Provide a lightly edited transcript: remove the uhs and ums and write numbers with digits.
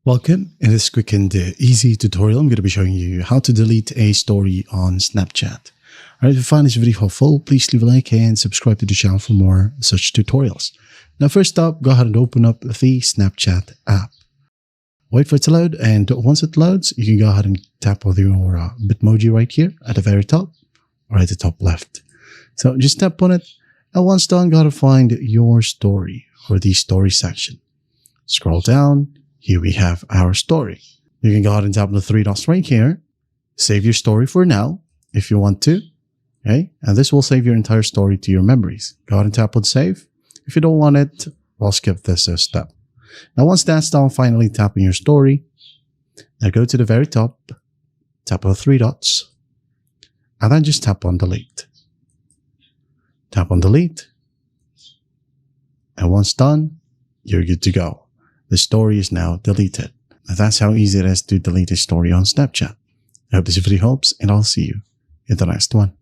Welcome. In this quick and easy tutorial, I'm going to be showing you how to delete a story on Snapchat. Alright, if you find this video helpful, please leave a like and subscribe to the channel for more such tutorials. Now first up, go ahead and open up the Snapchat app. Wait for it to load, and once it loads, you can go ahead and tap on your Bitmoji right here at the very top or at the top left. So just tap on it, and once done, go ahead and find your story or the story section. Scroll down. Here we have our story. You can go ahead and tap on the three dots right here. Save your story for now if you want to. Okay, and this will save your entire story to your memories. Go ahead and tap on save. If you don't want it, we'll skip this step. Now once that's done, finally tap on your story. Now go to the very top, tap on the three dots, and then just tap on delete. Tap on delete. And once done, you're good to go. The story is now deleted. And that's how easy it is to delete a story on Snapchat. I hope this video helps, and I'll see you in the next one.